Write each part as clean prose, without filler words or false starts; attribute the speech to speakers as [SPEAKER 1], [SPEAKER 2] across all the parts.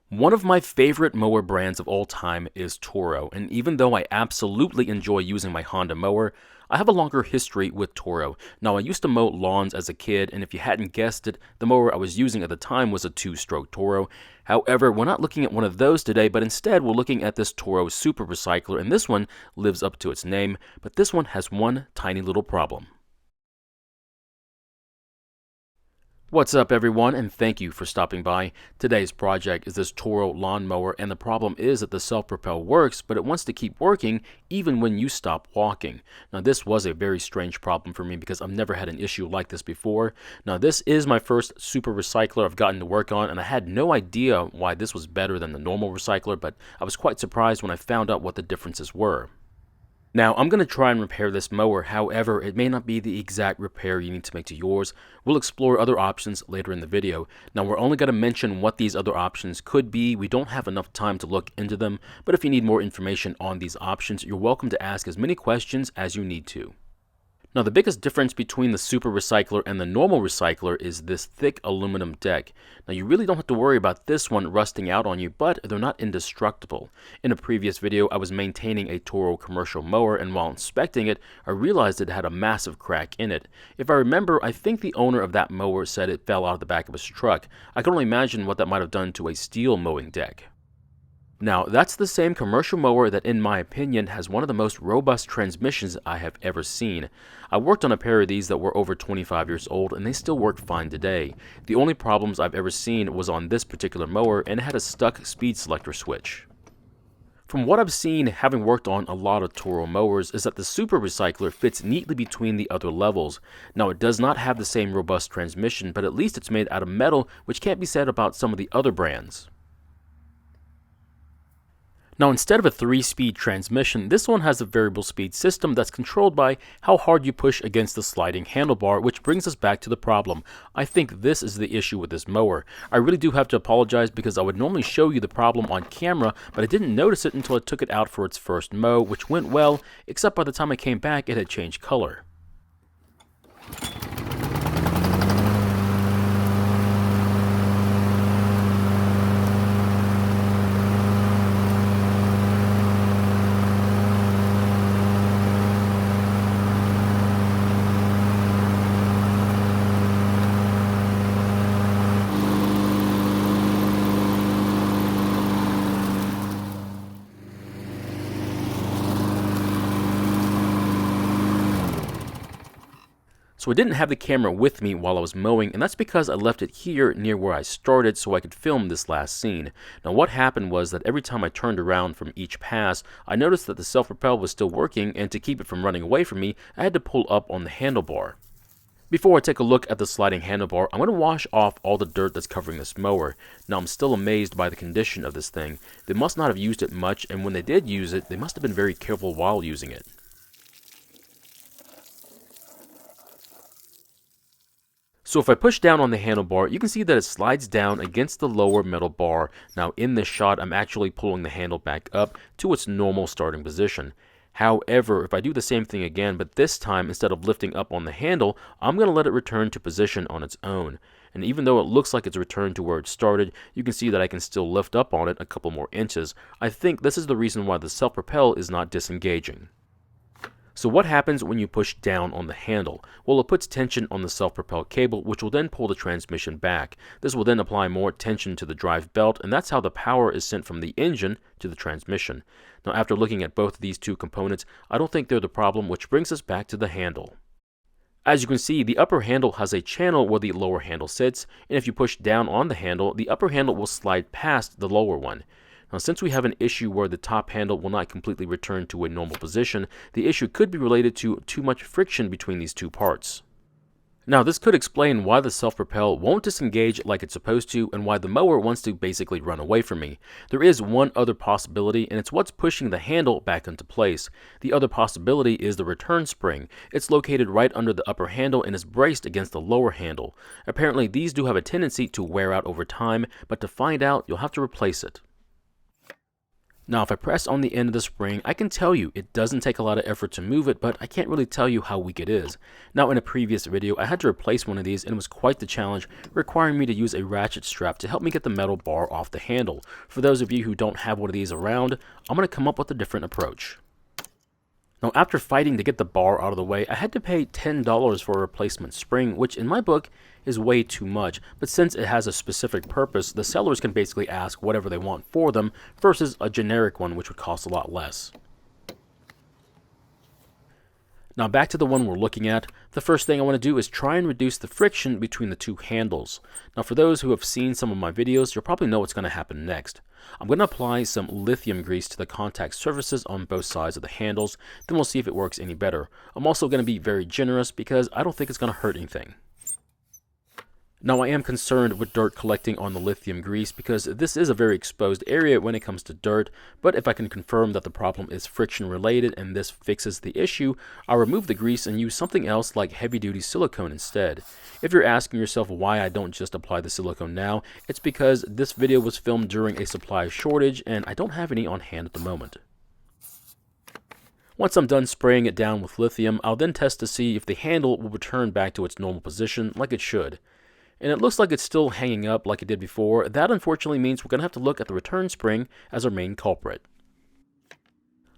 [SPEAKER 1] One of my favorite mower brands of all time is Toro, and even though I absolutely enjoy using my Honda mower, I have a longer history with Toro. Now, I used to mow lawns as a kid, and if you hadn't guessed it, the mower I was using at the time was a 2-stroke Toro. However, we're not looking at one of those today, but instead we're looking at this Toro Super Recycler, and this one lives up to its name, but this one has one tiny little problem. What's up everyone, and thank you for stopping by. Today's project is this Toro lawnmower, and the problem is that the self-propel works, but it wants to keep working even when you stop walking. Now this was a very strange problem for me because I've never had an issue like this before. Now this is my first super recycler I've gotten to work on, and I had no idea why this was better than the normal recycler, but I was quite surprised when I found out what the differences were. Now, I'm going to try and repair this mower, however, it may not be the exact repair you need to make to yours. We'll explore other options later in the video. Now, we're only going to mention what these other options could be. We don't have enough time to look into them, but if you need more information on these options, you're welcome to ask as many questions as you need to. Now, the biggest difference between the Super Recycler and the normal recycler is this thick aluminum deck. Now, you really don't have to worry about this one rusting out on you, but they're not indestructible. In a previous video, I was maintaining a Toro commercial mower, and while inspecting it, I realized it had a massive crack in it. If I remember, I think the owner of that mower said it fell out of the back of his truck. I can only imagine what that might have done to a steel mowing deck. Now, that's the same commercial mower that, in my opinion, has one of the most robust transmissions I have ever seen. I worked on a pair of these that were over 25 years old, and they still work fine today. The only problems I've ever seen was on this particular mower, and it had a stuck speed selector switch. From what I've seen, having worked on a lot of Toro mowers, is that the Super Recycler fits neatly between the other levels. Now, it does not have the same robust transmission, but at least it's made out of metal, which can't be said about some of the other brands. Now, instead of a 3-speed transmission, this one has a variable speed system that's controlled by how hard you push against the sliding handlebar, which brings us back to the problem. I think this is the issue with this mower. I really do have to apologize because I would normally show you the problem on camera, but I didn't notice it until I took it out for its first mow, which went well, except by the time I came back it had changed color. So I didn't have the camera with me while I was mowing, and that's because I left it here near where I started so I could film this last scene. Now what happened was that every time I turned around from each pass, I noticed that the self-propel was still working, and to keep it from running away from me, I had to pull up on the handlebar. Before I take a look at the sliding handlebar, I'm going to wash off all the dirt that's covering this mower. Now I'm still amazed by the condition of this thing. They must not have used it much, and when they did use it, they must have been very careful while using it. So if I push down on the handlebar, you can see that it slides down against the lower metal bar. Now in this shot, I'm actually pulling the handle back up to its normal starting position. However, if I do the same thing again, but this time instead of lifting up on the handle, I'm going to let it return to position on its own. And even though it looks like it's returned to where it started, you can see that I can still lift up on it a couple more inches. I think this is the reason why the self-propel is not disengaging. So what happens when you push down on the handle? Well, it puts tension on the self-propel cable, which will then pull the transmission back. This will then apply more tension to the drive belt, and that's how the power is sent from the engine to the transmission. Now, after looking at both of these two components, I don't think they're the problem, which brings us back to the handle. As you can see, the upper handle has a channel where the lower handle sits, and if you push down on the handle, the upper handle will slide past the lower one. Now, since we have an issue where the top handle will not completely return to a normal position, the issue could be related to too much friction between these two parts. Now, this could explain why the self-propel won't disengage like it's supposed to, and why the mower wants to basically run away from me. There is one other possibility, and it's what's pushing the handle back into place. The other possibility is the return spring. It's located right under the upper handle and is braced against the lower handle. Apparently, these do have a tendency to wear out over time, but to find out, you'll have to replace it. Now, if I press on the end of the spring, I can tell you it doesn't take a lot of effort to move it, but I can't really tell you how weak it is. Now, in a previous video, I had to replace one of these, and it was quite the challenge, requiring me to use a ratchet strap to help me get the metal bar off the handle. For those of you who don't have one of these around, I'm going to come up with a different approach. Now, after fighting to get the bar out of the way, I had to pay $10 for a replacement spring, which in my book is way too much, but since it has a specific purpose, the sellers can basically ask whatever they want for them, versus a generic one which would cost a lot less. Now back to the one we're looking at, the first thing I want to do is try and reduce the friction between the two handles. Now for those who have seen some of my videos, you'll probably know what's going to happen next. I'm going to apply some lithium grease to the contact surfaces on both sides of the handles, then we'll see if it works any better. I'm also going to be very generous because I don't think it's going to hurt anything. Now I am concerned with dirt collecting on the lithium grease because this is a very exposed area when it comes to dirt, but if I can confirm that the problem is friction related and this fixes the issue, I'll remove the grease and use something else like heavy duty silicone instead. If you're asking yourself why I don't just apply the silicone now, it's because this video was filmed during a supply shortage and I don't have any on hand at the moment. Once I'm done spraying it down with lithium, I'll then test to see if the handle will return back to its normal position like it should. And it looks like it's still hanging up like it did before. That unfortunately means we're going to have to look at the return spring as our main culprit.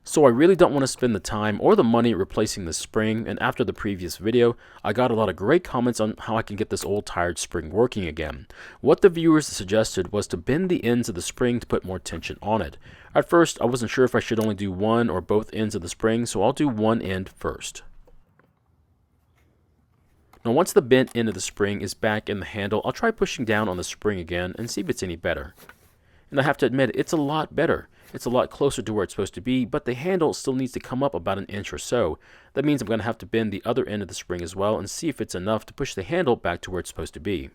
[SPEAKER 1] So I really don't want to spend the time or the money replacing the spring, and after the previous video, I got a lot of great comments on how I can get this old tired spring working again. What the viewers suggested was to bend the ends of the spring to put more tension on it. At first, I wasn't sure if I should only do one or both ends of the spring, so I'll do one end first. Now once the bent end of the spring is back in the handle, I'll try pushing down on the spring again and see if it's any better. And I have to admit, it's a lot better. It's a lot closer to where it's supposed to be, but the handle still needs to come up about an inch or so. That means I'm going to have to bend the other end of the spring as well and see if it's enough to push the handle back to where it's supposed to be.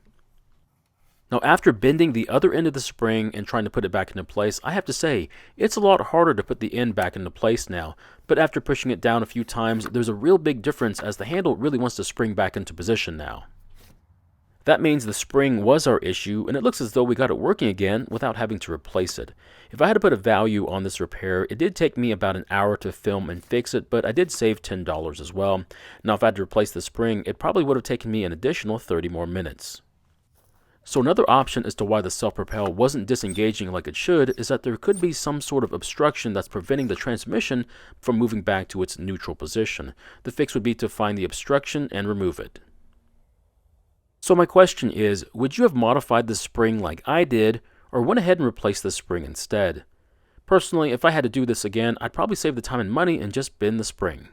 [SPEAKER 1] Now after bending the other end of the spring and trying to put it back into place, I have to say, it's a lot harder to put the end back into place now, but after pushing it down a few times, there's a real big difference as the handle really wants to spring back into position now. That means the spring was our issue, and it looks as though we got it working again without having to replace it. If I had to put a value on this repair, it did take me about an hour to film and fix it, but I did save $10 as well. Now if I had to replace the spring, it probably would have taken me an additional 30 more minutes. So another option as to why the self-propel wasn't disengaging like it should is that there could be some sort of obstruction that's preventing the transmission from moving back to its neutral position. The fix would be to find the obstruction and remove it. So my question is, would you have modified the spring like I did, or went ahead and replaced the spring instead? Personally, if I had to do this again, I'd probably save the time and money and just bend the spring.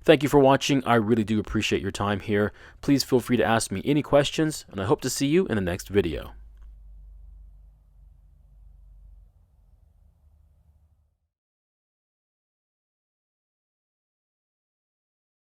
[SPEAKER 1] Thank you for watching. I really do appreciate your time here. Please feel free to ask me any questions, and I hope to see you in the next video.